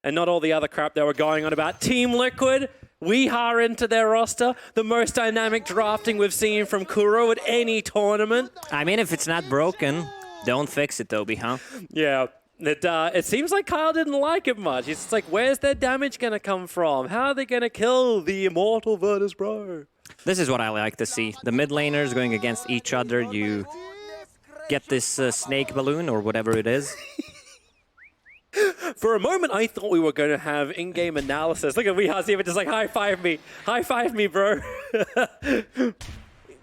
and not all the other crap they were going on about. Team Liquid, we are into their roster. The most dynamic drafting we've seen from Kuro at any tournament. I mean, if it's not broken, don't fix it, Toby, huh? Yeah. It seems like Kyle didn't like it much. It's like, where's their damage going to come from? How are they going to kill the immortal Virtus Pro? This is what I like to see. The mid laners going against each other. You get this snake balloon or whatever it is. For a moment, I thought we were going to have in-game analysis. Look at Weehaz even just like, high-five me. High-five me, bro.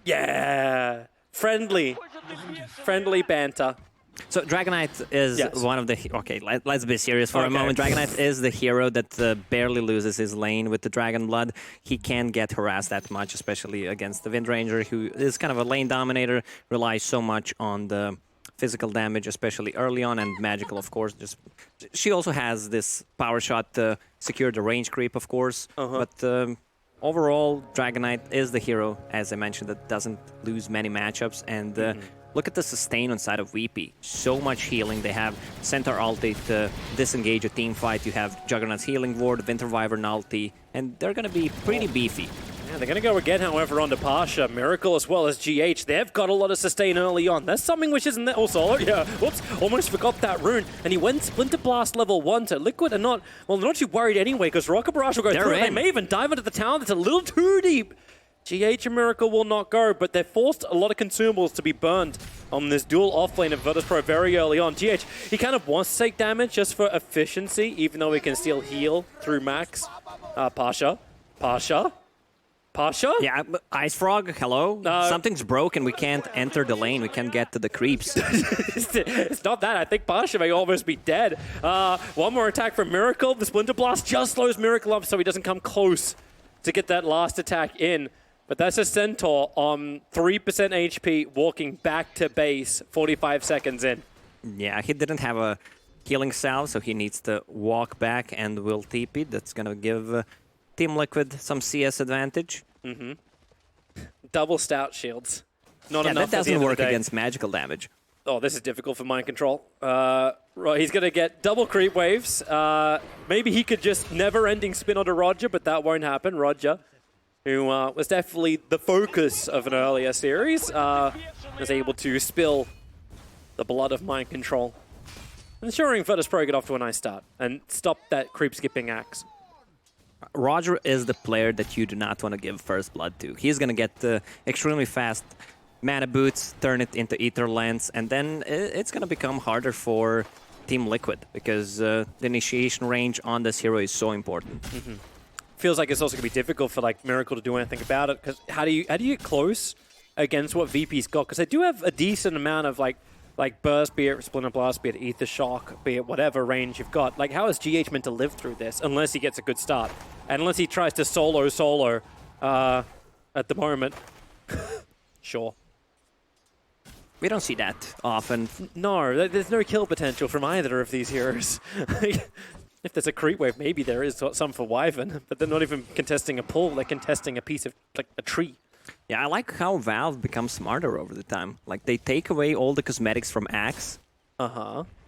Yeah. Friendly banter. So Dragonite is one of the... Okay, let's be serious for a moment. Dragonite is the hero that barely loses his lane with the Dragon Blood. He can't get harassed that much, especially against the Windranger, who is kind of a lane dominator, relies so much on the physical damage, especially early on, and magical, of course. She also has this power shot to secure the range creep, of course. But overall, Dragonite is the hero, as I mentioned, that doesn't lose many matchups. And look at the sustain on side of VP. So much healing. They have Centaur ulti to disengage a team fight. You have Juggernaut's healing ward, Winter Wyvern ulti, and they're going to be pretty beefy. Yeah, they're going to go again, however, onto Pasha. Miracle as well as GH. They've got a lot of sustain early on. That's something which isn't there. Oh, Solo, yeah. Whoops, almost forgot that rune. And he went Splinter Blast level 1 to Liquid and not, well, they're not too worried anyway because Rocket Barrage will go through. They may even dive into the tower. That's a little too deep. GH and Miracle will not go, but they've forced a lot of consumables to be burned on this dual offlane of Virtus Pro very early on. GH, he kind of wants to take damage just for efficiency, even though he can still heal through max. Pasha? Yeah, Ice Frog, hello? Something's broken. We can't enter the lane. We can't get to the creeps. It's not that. I think Pasha may almost be dead. One more attack from Miracle. The Splinter Blast just slows Miracle up so he doesn't come close to get that last attack in. But that's a Centaur on 3% HP walking back to base 45 seconds in. Yeah, he didn't have a healing salve, so he needs to walk back and will TP. That's going to give Team Liquid some CS advantage. Double stout shields. Not enough. That doesn't work against magical damage. Oh, this is difficult for Mind Control. Right, he's going to get double creep waves. Maybe he could just never-ending spin onto Roger, but that won't happen. Roger, who was definitely the focus of an earlier series, was able to spill the blood of Mind Control, ensuring Virtus Pro get off to a nice start and stop that creep-skipping axe. Roger is the player that you do not want to give first blood to. He's going to get extremely fast mana boots, turn it into Ether Lens, and then it's going to become harder for Team Liquid because the initiation range on this hero is so important. Feels like it's also going to be difficult for like Miracle to do anything about it because how do you get close against what VP's got? Because they do have a decent amount of like burst, be it Splinter Blast, be it Ether Shock, be it whatever range you've got. Like, how is GH meant to live through this unless he gets a good start? And unless he tries to solo at the moment. Sure. We don't see that often. No, there's no kill potential from either of these heroes. If there's a creep wave, maybe there is some for Wyvern, but they're not even contesting a pull, they're contesting a piece of, like, a tree. Yeah, I like how Valve becomes smarter over the time. Like, they take away all the cosmetics from Axe.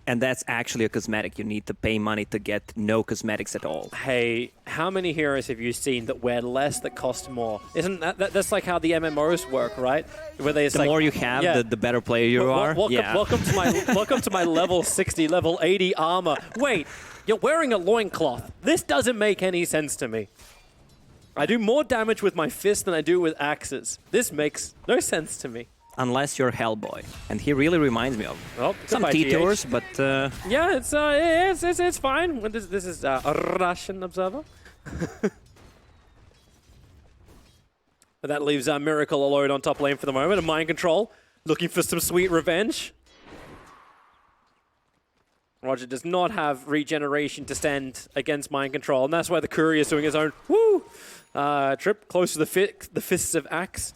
And that's actually a cosmetic. You need to pay money to get no cosmetics at all. Hey, how many heroes have you seen that wear less that cost more? Isn't that's like how the MMOs work, right? Where they the more you have, the better player you are. Welcome to my level 60, level 80 armor. Wait, you're wearing a loincloth. This doesn't make any sense to me. I do more damage with my fist than I do with axes. This makes no sense to me. Unless you're Hellboy, and he really reminds me of some T-Tours, but yeah, it's fine. This is a Russian observer. But that leaves Miracle alone on top lane for the moment. And Mind Control looking for some sweet revenge. Roger does not have regeneration to stand against Mind Control, and that's why the Courier is doing his own trip close to the fists of Axe.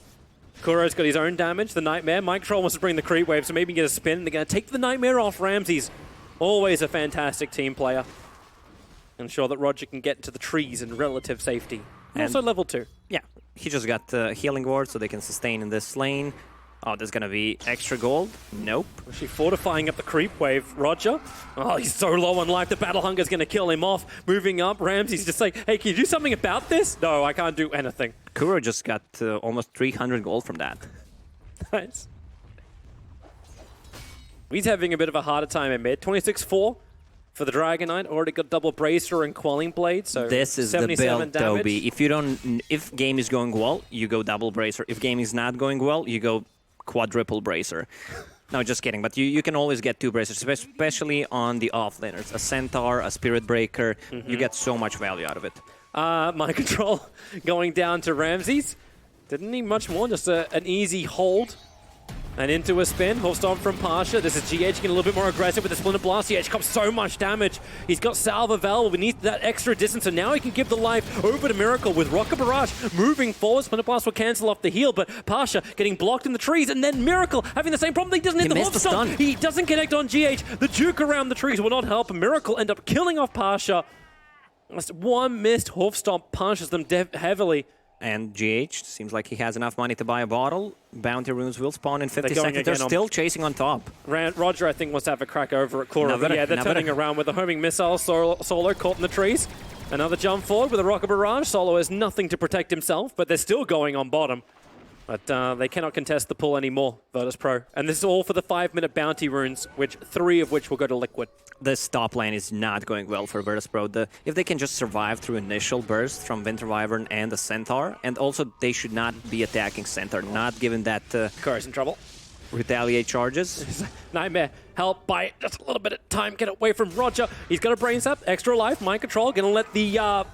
Kuro's got his own damage, the Nightmare. Mind Control wants to bring the creep wave, so maybe get a spin. They're going to take the Nightmare off Ramses. Always a fantastic team player. Ensure that Roger can get into the trees in relative safety. And also level 2. Yeah, he just got Healing Ward, so they can sustain in this lane. Oh, there's gonna be extra gold? Nope. Actually fortifying up the creep wave. Roger. Oh, he's so low on life. The Battle Hunger's going to kill him off. Moving up, Ramsey's just like, hey, can you do something about this? No, I can't do anything. Kuro just got almost 300 gold from that. Nice. He's having a bit of a harder time in mid. 26-4 for the Dragon Knight. Already got double Bracer and Quelling Blade, so this is the build, Toby. If game is going well, you go double Bracer. If game is not going well, you go quadruple Bracer. No, just kidding. But you can always get 2 bracers, especially on the offlaners. A Centaur, a Spirit Breaker. You get so much value out of it. Mind Control going down to Ramses. Didn't need much more, just an easy hold. And into a spin, Hoof Stomp from Pasha. This is GH getting a little bit more aggressive with the Splinter Blast. GH comes so much damage. He's got Salve available beneath that extra distance, so now he can give the life over to Miracle with Rocket Barrage moving forward. Splinter Blast will cancel off the heal, but Pasha getting blocked in the trees, and then Miracle having the same problem. He doesn't hit the Hoof Stomp. He doesn't connect on GH. The juke around the trees will not help. Miracle end up killing off Pasha. Just one missed Hoof Stomp punches them heavily. And GH seems like he has enough money to buy a bottle. Bounty runes will spawn in 50 seconds. They're still chasing on top. Roger, I think, wants to have a crack over at Kuro. But yeah, they're turning around with a homing missile. Solo caught in the trees. Another jump forward with a Rocket Barrage. Solo has nothing to protect himself, but they're still going on bottom. But they cannot contest the pull anymore, Virtus Pro. And this is all for the 5-minute bounty runes, 3 of which will go to Liquid. This top lane is not going well for Virtus Pro. If they can just survive through initial burst from Winter Wyvern and the Centaur, and also they should not be attacking Centaur, not given that Kura's in trouble. Retaliate charges. Nightmare, help by just a little bit of time, get away from Roger. He's got a Brain Sap, extra life, Mind Control, gonna let the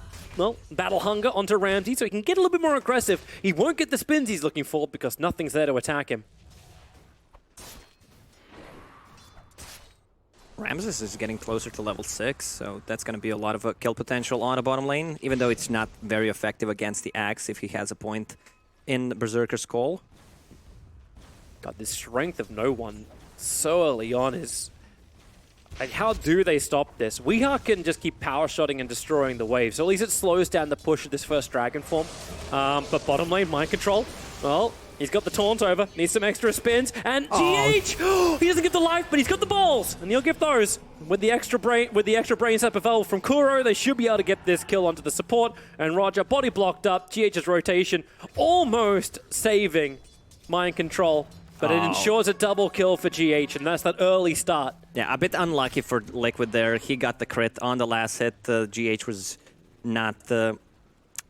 Battle Hunger onto Ramsey so he can get a little bit more aggressive. He won't get the spins he's looking for because nothing's there to attack him. Ramses is getting closer to level 6, so that's going to be a lot of kill potential on a bottom lane, even though it's not very effective against the Axe if he has a point in Berserker's Call. God, this strength of no one so early on is... Like, how do they stop this? Weehawk can just keep power shotting and destroying the wave, so at least it slows down the push of this first Dragon form. But bottom lane, Mind Control, well... He's got the taunt over, needs some extra spins, and GH! He doesn't get the life, but he's got the balls, and he'll give those. With the extra brain sap available from Kuro, they should be able to get this kill onto the support, and Roger body blocked up, GH's rotation, almost saving Mind Control, but it ensures a double kill for GH, and that's that early start. Yeah, a bit unlucky for Liquid there. He got the crit on the last hit. GH was not...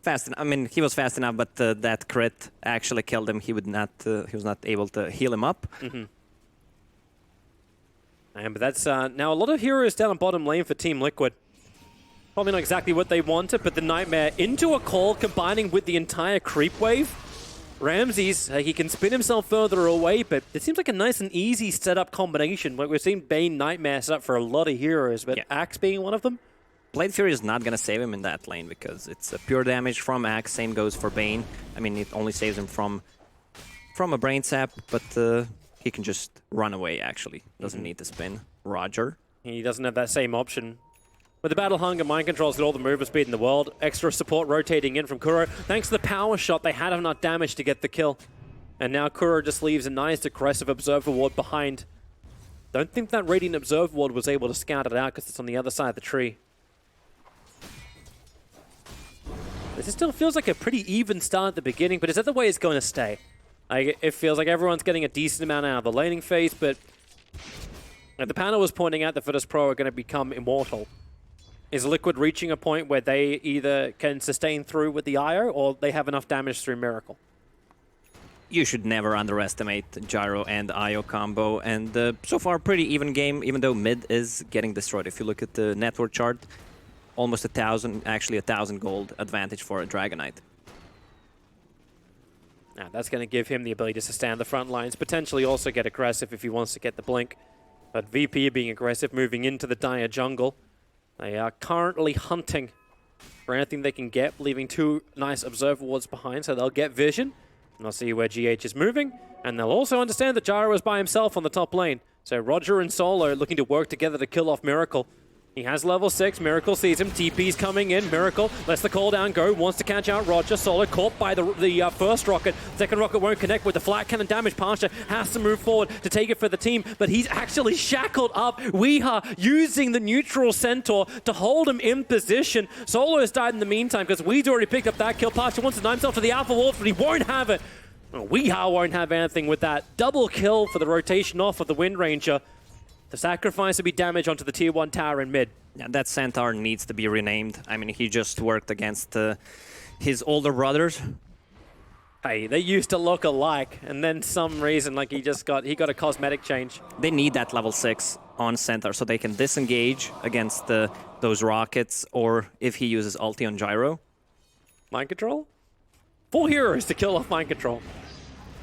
fast enough. I mean, he was fast enough, but that crit actually killed him. He was not able to heal him up. But that's now a lot of heroes down on bottom lane for Team Liquid. Probably not exactly what they wanted, but the Nightmare into a call, combining with the entire creep wave. Ramses, he can spin himself further away, but it seems like a nice and easy setup combination. Like we've seen Bane Nightmare set up for a lot of heroes, but Axe being one of them. Blade Fury is not going to save him in that lane because it's a pure damage from Axe. Same goes for Bane. I mean, it only saves him from a Brain Sap, but he can just run away, actually. Doesn't need to spin. Roger. He doesn't have that same option. With the Battle Hunger, Mind Control's got all the movement speed in the world. Extra support rotating in from Kuro. Thanks to the power shot, they had enough damage to get the kill. And now Kuro just leaves a nice aggressive Observer Ward behind. Don't think that Radiant Observer Ward was able to scout it out because it's on the other side of the tree. This still feels like a pretty even start at the beginning, but is that the way it's going to stay? Like, it feels like everyone's getting a decent amount out of the laning phase, but the panel was pointing out that Virtus Pro are going to become immortal. Is Liquid reaching a point where they either can sustain through with the IO, or they have enough damage through Miracle? You should never underestimate Gyro and IO combo, and so far pretty even game, even though mid is getting destroyed. If you look at the network chart, almost 1,000 gold advantage for a Dragon Knight. Now that's going to give him the ability to sustain on the front lines, potentially also get aggressive if he wants to get the blink. But VP being aggressive, moving into the dire jungle. They are currently hunting for anything they can get, leaving 2 nice Observer Wards behind, so they'll get vision. And they'll see where GH is moving, and they'll also understand that Gyro is by himself on the top lane. So Roger and Solo looking to work together to kill off Miracle. He has level 6. Miracle sees him. TP's coming in. Miracle lets the cooldown go. Wants to catch out Roger. Solo caught by the first rocket. Second rocket won't connect with the flat cannon damage. Pasha has to move forward to take it for the team, but he's actually shackled up. Weeha using the neutral centaur to hold him in position. Solo has died in the meantime because Weed's already picked up that kill. Pasha wants to deny himself to the Alpha Wolf, but he won't have it. Weeha won't have anything with that. Double kill for the rotation off of the Wind Ranger. The sacrifice would be damage onto the tier 1 tower in mid. Yeah, that centaur needs to be renamed. I mean, he just worked against his older brothers. Hey, they used to look alike, and then some reason, like he got a cosmetic change. They need that level 6 on centaur so they can disengage against those rockets, or if he uses ulti on gyro. Mind control? 4 heroes to kill off mind control.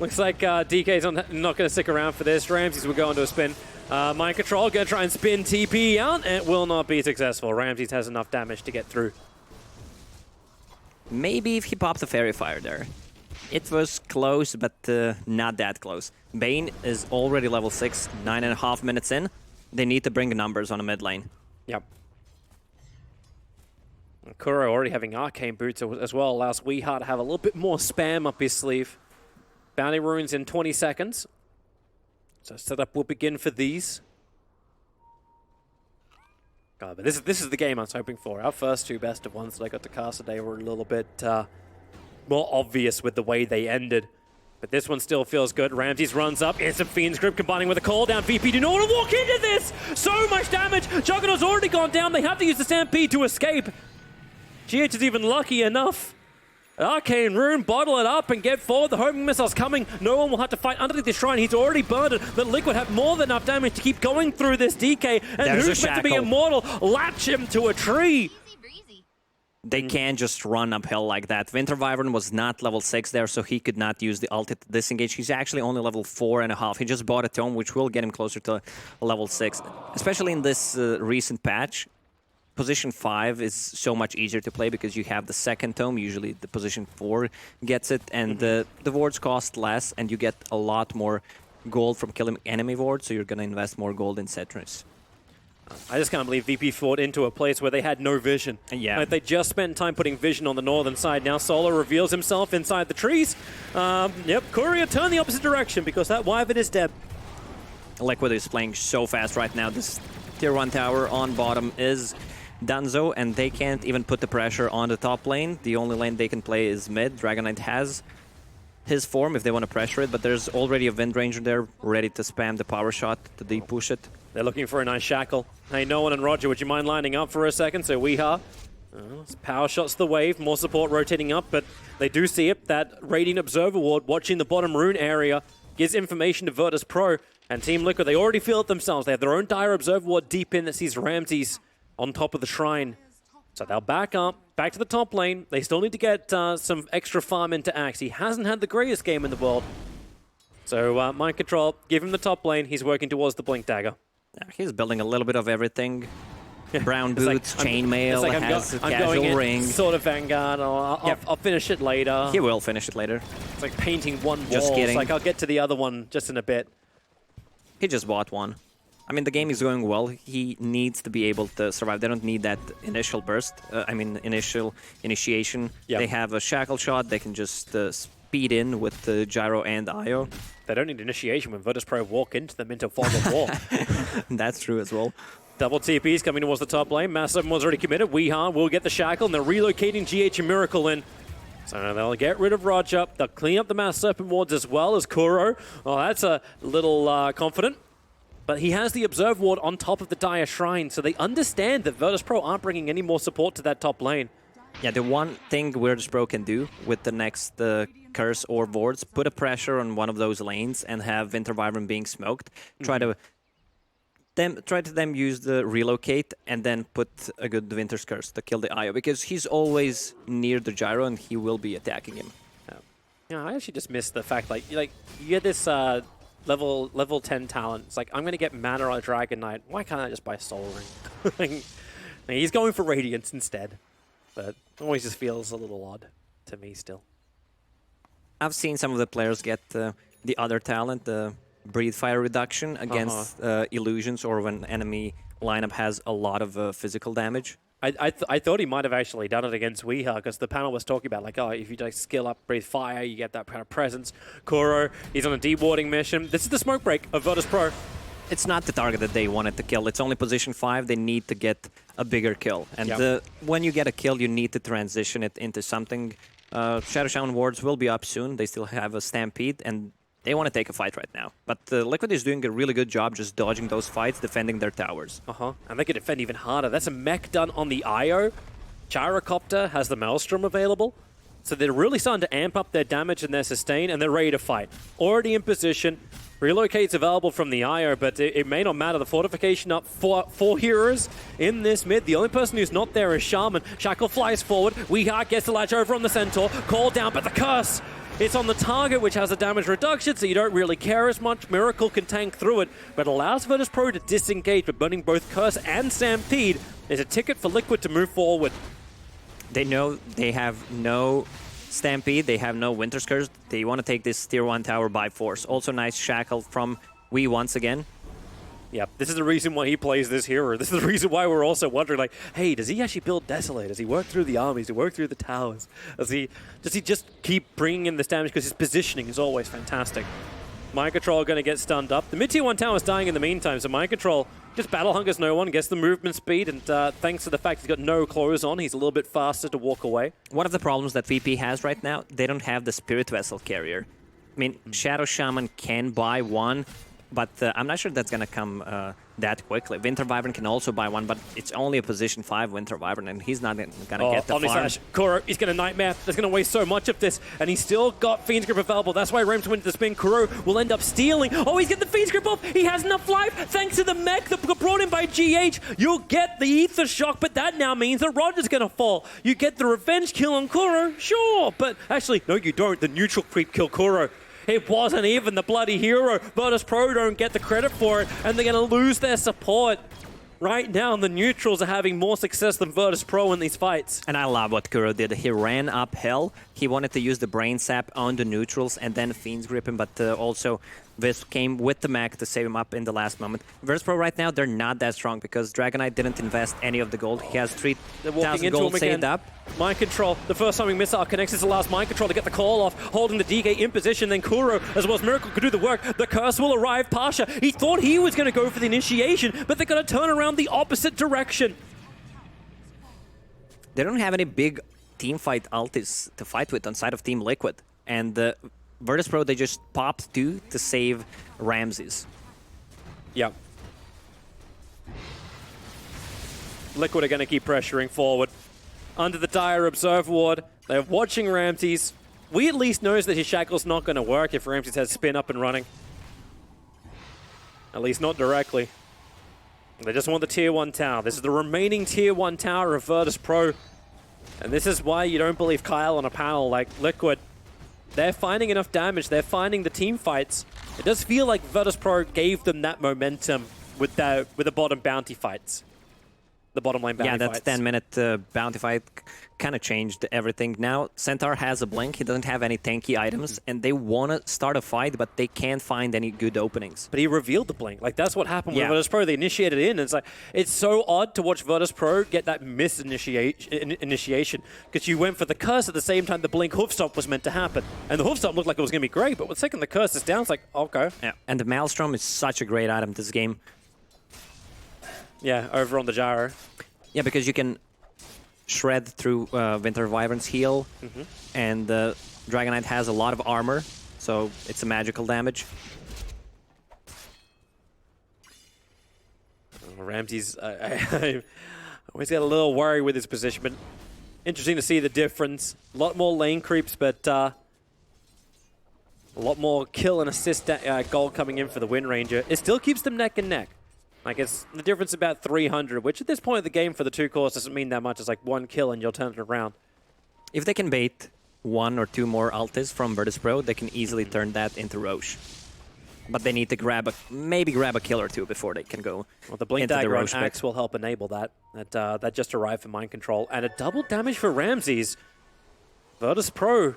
Looks like DK's not going to stick around for this. Ramses will go into a spin. Mind control, going to try and spin TP out. It will not be successful. Ramses has enough damage to get through. Maybe if he popped the Fairy Fire there. It was close, but not that close. Bane is already level 6, 9.5 minutes in. They need to bring numbers on the mid lane. Yep. Kuro already having Arcane Boots as well allows Weeha to have a little bit more spam up his sleeve. Bounty runes in 20 seconds. So setup will begin for these. God, but this is the game I was hoping for. Our first 2 best of ones that I got to cast today were a little bit more obvious with the way they ended. But this one still feels good. Ramses runs up. Instant Fiend's Grip combining with a call down. VP do not want to walk into this! So much damage! Juggernaut's already gone down. They have to use the Stampede to escape. GH is even lucky enough. Arcane Rune, bottle it up and get forward. The homing missile's coming. No one will have to fight underneath the shrine. He's already burned it. But Liquid have more than enough damage to keep going through this DK. And There's who's meant to be immortal? Latch him to a tree. They can't just run uphill like that. Winter Wyvern was not level 6 there, so he could not use the ulti to disengage. He's actually only level 4.5. He just bought a tome, which will get him closer to level 6. Especially in this recent patch. Position 5 is so much easier to play because you have the second tome. Usually the position 4 gets it, and the wards cost less, and you get a lot more gold from killing enemy wards, so you're going to invest more gold in Setris. I just can't believe VP fought into a place where they had no vision. Yeah. Like they just spent time putting vision on the northern side. Now Solo reveals himself inside the trees. Yep, Courier turned the opposite direction because that Wyvern is dead. Liquid is playing so fast right now. This tier 1 tower on bottom is Dunzo, and they can't even put the pressure on the top lane. The only lane they can play is mid. Dragon Knight has his form if they want to pressure it, but there's already a Wind Ranger there ready to spam the power shot to deep push it. They're looking for a nice shackle. Hey, Nolan and Roger, would you mind lining up for a second? So Weeha, power shots the wave, more support rotating up, but they do see it. That Radiant Observer Ward watching the bottom rune area gives information to Virtus Pro and Team Liquid. They already feel it themselves. They have their own dire Observer Ward deep in that sees Ramses on top of the shrine. So they'll back up, back to the top lane. They still need to get some extra farm into Axe. He hasn't had the greatest game in the world. So Mind Control, give him the top lane. He's working towards the Blink Dagger. Yeah, he's building a little bit of everything. Brown boots, like, chainmail, like has a I'm casual going ring. Sort of Vanguard. I'll finish it later. He will finish it later. It's like painting one wall. Just kidding. It's like I'll get to the other one just in a bit. He just bought one. I mean, the game is going well. He needs to be able to survive. They don't need that initial burst. Initial initiation. Yep. They have a shackle shot. They can just speed in with the gyro and IO. They don't need initiation when Virtus Pro walk into them into fog of war. That's true as well. Double TPs coming towards the top lane. Mass 7 was already committed. Weeha will get the shackle, and they're relocating GH and Miracle in. So they'll get rid of Roger. They'll clean up the Mass Serpent wards as well as Kuro. Oh, that's a little confident. But he has the Observe ward on top of the Dire Shrine, so they understand that Virtus Pro aren't bringing any more support to that top lane. Yeah, the one thing Virtus Pro can do with the next curse or wards, put a pressure on one of those lanes and have Winter Wyvern being smoked. Try to use the relocate and then put a good Winter's Curse to kill the IO, because he's always near the gyro and he will be attacking him. Yeah, I actually just missed the fact like you get this level 10 talent. It's like, I'm going to get mana on a Dragon Knight. Why can't I just buy Soul Ring? He's going for Radiance instead. But it always just feels a little odd to me still. I've seen some of the players get the other talent, the Breathe Fire reduction against illusions, or when enemy lineup has a lot of physical damage. I thought he might have actually done it against Weeha because the panel was talking about, like, oh, if you just skill up, breathe fire, you get that kind of presence. Kuro, he's on a dewarding mission. This is the smoke break of Virtus Pro. It's not the target that they wanted to kill. It's only position 5. They need to get a bigger kill. And when you get a kill, you need to transition it into something. Shadow Shaman wards will be up soon. They still have a Stampede, and they want to take a fight right now. But Liquid is doing a really good job just dodging those fights, defending their towers. And they can defend even harder. That's a mech done on the IO. Gyrocopter has the Maelstrom available. So they're really starting to amp up their damage and their sustain, and they're ready to fight. Already in position. Relocate's available from the IO, but it may not matter. The fortification up for 4 heroes in this mid. The only person who's not there is Shaman. Shackle flies forward. Weeha gets the latch over on the Centaur. Call down, but the curse! It's on the target, which has a damage reduction, so you don't really care as much. Miracle can tank through it, but allows Virtus Pro to disengage, but burning both Curse and Stampede is a ticket for Liquid to move forward. They know they have no Stampede, they have no Winter's Curse. They want to take this tier 1 tower by force. Also nice Shackle from Wee once again. Yeah, this is the reason why he plays this hero. This is the reason why we're also wondering, like, hey, does he actually build Desolate? Does he work through the armies? Does he work through the towers? Does he just keep bringing in this damage? Because his positioning is always fantastic. Mind Control going to get stunned up. The mid-tier 1 tower is dying in the meantime, so Mind Control just battle hungers no one, gets the movement speed, and thanks to the fact he's got no clothes on, he's a little bit faster to walk away. One of the problems that VP has right now, they don't have the Spirit Vessel carrier. I mean, Shadow Shaman can buy one, but I'm not sure that's going to come that quickly. Winter Wyvern can also buy one, but it's only a position 5 Winter Wyvern, and he's not going to get the farm. Kuro, he's going to Nightmare. That's going to waste so much of this, and he's still got Fiend's Grip available. That's why Rems went to the spin. Kuro will end up stealing. Oh, he's getting the Fiend's Grip off. He has enough life thanks to the mech that got brought in by GH. You'll get the Ether Shock, but that now means that Roger's going to fall. You get the revenge kill on Kuro, sure, but actually, no, you don't. The neutral creep kill Kuro. It wasn't even the bloody hero. Virtus Pro don't get the credit for it, and they're going to lose their support. Right now, the neutrals are having more success than Virtus Pro in these fights. And I love what Kuro did. He ran uphill. He wanted to use the Brain Sap on the neutrals and then Fiend's Grip him, but also Wisp came with the mech to save him up in the last moment. Virtus Pro right now, they're not that strong because Dragonite didn't invest any of the gold. He has 3,000 gold saved up. Mind Control, the first homing missile connects as the last Mind Control to get the call off, holding the DK in position, then Kuro, as well as Miracle, could do the work. The curse will arrive. Pasha, he thought he was going to go for the initiation, but they're going to turn around the opposite direction. They don't have any big team fight ultis to fight with on side of Team Liquid, and Virtus Pro, they just popped 2 to save Ramses. Yeah. Liquid are going to keep pressuring forward. Under the Dire Observer Ward, they're watching Ramses. We at least knows that his Shackle's not going to work if Ramses has spin up and running. At least not directly. They just want the tier 1 tower. This is the remaining tier 1 tower of Virtus Pro. And this is why you don't believe Kyle on a panel like Liquid. They're finding enough damage. They're finding the team fights. It does feel like Virtus Pro gave them that momentum with the bottom bounty fights. The bottom lane bounty fights. Yeah, that 10-minute bounty fight kind of changed everything. Now, Centaur has a blink. He doesn't have any tanky items, and they want to start a fight, but they can't find any good openings. But he revealed the blink. Like, that's what happened with Virtus Pro. They initiated in, and it's like, it's so odd to watch Virtus Pro get that initiation, because you went for the curse at the same time the blink hoofstop was meant to happen. And the hoofstop looked like it was going to be great, but the second the curse is down, it's like, okay. Yeah, and the Maelstrom is such a great item this game. Yeah, over on the Gyro. Yeah, because you can shred through Winter Wyvern's heal, and Dragonite has a lot of armor, so it's a magical damage. Ramses, I always get a little worried with his position, but interesting to see the difference. A lot more lane creeps, but a lot more kill and assist gold coming in for the Wind Ranger. It still keeps them neck and neck. Like, it's the difference about 300, which at this point of the game for the 2 cores doesn't mean that much. It's like 1 kill and you'll turn it around. If they can bait 1 or 2 more ultis from Virtus Pro, they can easily turn that into Roche. But they need to maybe grab a kill or 2 before they can go. Well, the Blink Dagger on Axe will help enable that. That just arrived for Mind Control. And a double damage for Ramses. Virtus Pro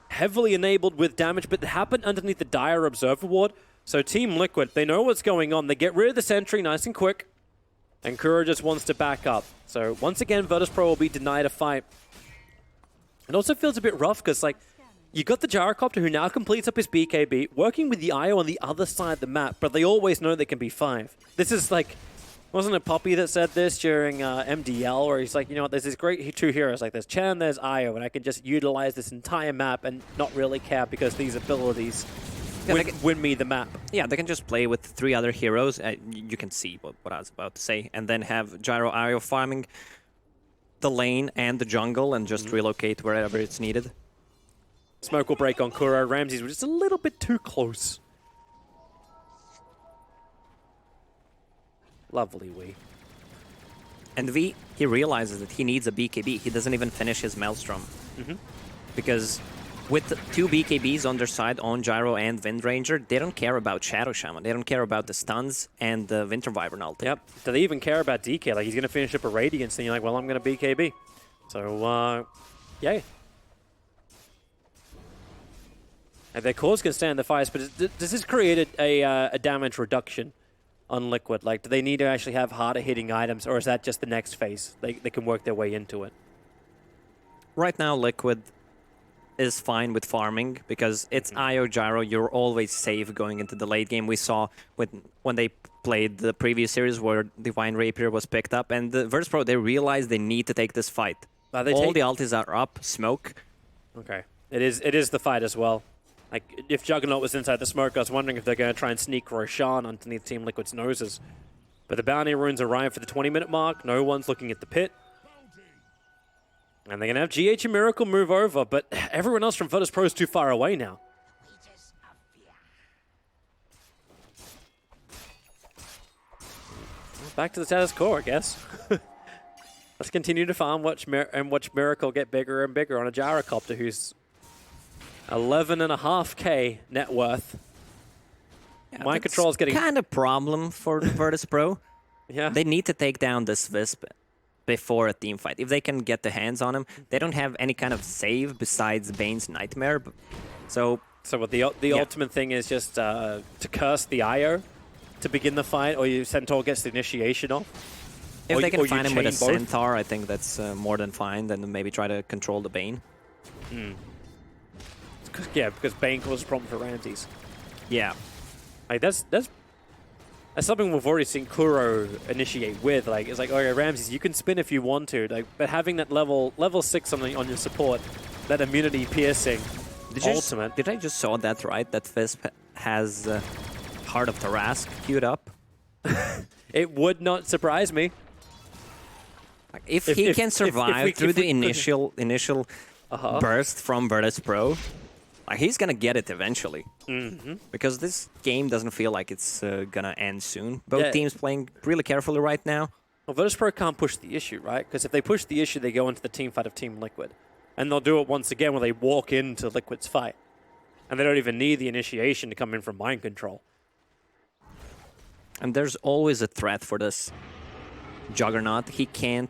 heavily enabled with damage, but it happened underneath the Dire Observer Ward. So Team Liquid, they know what's going on. They get rid of the sentry nice and quick. And Kuro just wants to back up. So once again, Virtus.pro will be denied a fight. It also feels a bit rough because, like, you got the Gyrocopter who now completes up his BKB, working with the IO on the other side of the map, but they always know they can be 5. This is like, wasn't it Poppy that said this during MDL, where he's like, you know what, there's these great 2 heroes, like there's Chen, there's IO, and I can just utilize this entire map and not really care because these abilities win me the map. Yeah, they can just play with 3 other heroes. You can see what I was about to say, and then have Gyro IO farming the lane and the jungle and just relocate wherever it's needed. Smoke will break on Kuro. Ramses was just a little bit too close. Lovely Wee. And V, he realizes that he needs a BKB. He doesn't even finish his Maelstrom. Because with 2 BKBs on their side, on Gyro and Windranger, they don't care about Shadow Shaman. They don't care about the stuns and the Winter Wyvern ult. Yep. Do they even care about DK? Like, he's going to finish up a Radiance, and you're like, well, I'm going to BKB. So, yay. And their cores can stand the fires, but does this create a damage reduction on Liquid? Like, do they need to actually have harder hitting items, or is that just the next phase? They can work their way into it. Right now, Liquid is fine with farming because it's IO Gyro. You're always safe going into the late game. We saw when they played the previous series where Divine Rapier was picked up, and the Virtus.pro, they realized they need to take this fight. All the ultis are up, smoke. Okay. It is the fight as well. Like, if Juggernaut was inside the smoke, I was wondering if they're going to try and sneak Roshan underneath Team Liquid's noses. But the bounty runes arrive for the 20-minute mark. No one's looking at the pit. And they're going to have GH and Miracle move over, but everyone else from Virtus.pro is too far away now. Back to the status quo, I guess. Let's continue to farm and watch Miracle get bigger and bigger on a Gyrocopter who's 11.5k net worth. Yeah, Mind control is getting kind of problem for Virtus.pro. Yeah, they need to take down this Wisp before a team fight. If they can get the hands on him, they don't have any kind of save besides Bane's Nightmare. So what the ultimate thing is just to curse the IO to begin the fight, or Centaur gets the initiation off. If they can find him with a both. Centaur, I think that's more than fine. Then maybe try to control the Bane. Yeah, because Bane causes a problem for Ramses. Yeah. Like, that's something we've already seen Kuro initiate with. Like, it's like, okay, Ramses, you can spin if you want to. Like, but having that level 6 on your support, that immunity piercing ultimate. Did I just saw that right? That Wisp has Heart of Tarrasque queued up. It would not surprise me. Like, if he can survive through the initial burst from Virtus.pro, like, he's gonna get it eventually. Because this game doesn't feel like it's gonna end soon. Both teams playing really carefully right now. Well, Virtus.pro can't push the issue, right? Because if they push the issue, they go into the team fight of Team Liquid. And they'll do it once again where they walk into Liquid's fight. And they don't even need the initiation to come in from mind control. And there's always a threat for this Juggernaut. He can't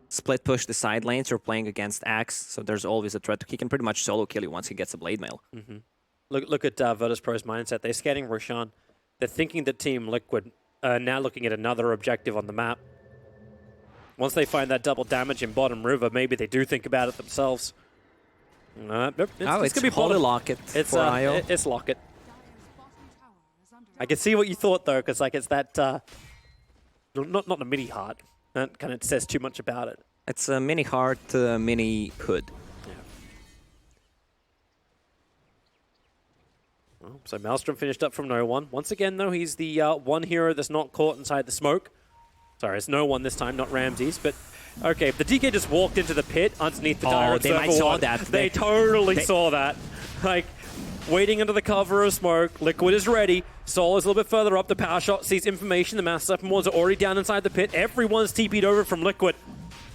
split push the side lanes. You're playing against Axe, so there's always a threat. He can pretty much solo kill you once he gets a Blade Mail. Look at Virtus.pro's mindset. They're scanning Roshan. They're thinking that Team Liquid are now looking at another objective on the map. Once they find that double damage in bottom river, maybe they do think about it themselves. Nope, it's going to be Holy Locket for IO. It's Locket. I can see what you thought, though, because like it's that... not the mini heart. That kind of says too much about it. It's a mini heart, mini hood. Yeah. Well, so Maelstrom finished up from no one. Once again, though, he's the one hero that's not caught inside the smoke. Sorry, it's no one this time, not Ramses, but... Okay, the DK just walked into the pit underneath the direct they might saw that. They totally saw that. Like, waiting under the cover of smoke, Liquid is ready. Soul is a little bit further up. The power shot sees information. The Master Weapon Wards are already down inside the pit. Everyone's TP'd over from Liquid.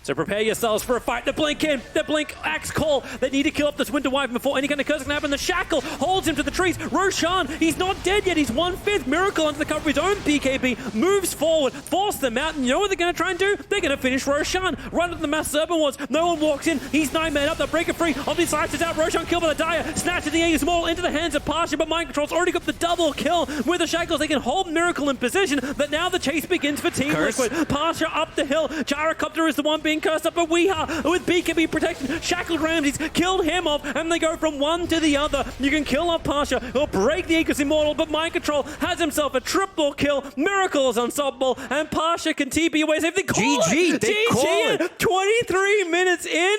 So prepare yourselves for a fight. The Blink in, the Blink axe call. They need to kill off this Winter Wyvern before any kind of curse can happen. The Shackle holds him to the trees. Roshan, he's not dead yet. He's 1/5. Miracle under the cover of his own BKB, moves forward, force them out. And you know what they're going to try and do? They're going to finish Roshan. Run at the Mass Serpent Wards. No one walks in. He's 9 men up. The Breaker free. Obviously slices out. Roshan killed by the Dire. Snatches the Aegis Maul into the hands of Pasha, but Mind Control's already got the double kill with the Shackles. They can hold Miracle in position, but now the chase begins for Team Liquid. Pasha up the hill. Gyrocopter is the one being cursed up, but we with BKB protection, Shackled Ramses killed him off, and they go from one to the other. You can kill off Pasha, he'll break the Aegis Immortal, but Mind Control has himself a triple kill. Miracle is unstoppable, and Pasha can TP away. If they call GG, it, they call it. 23 minutes in.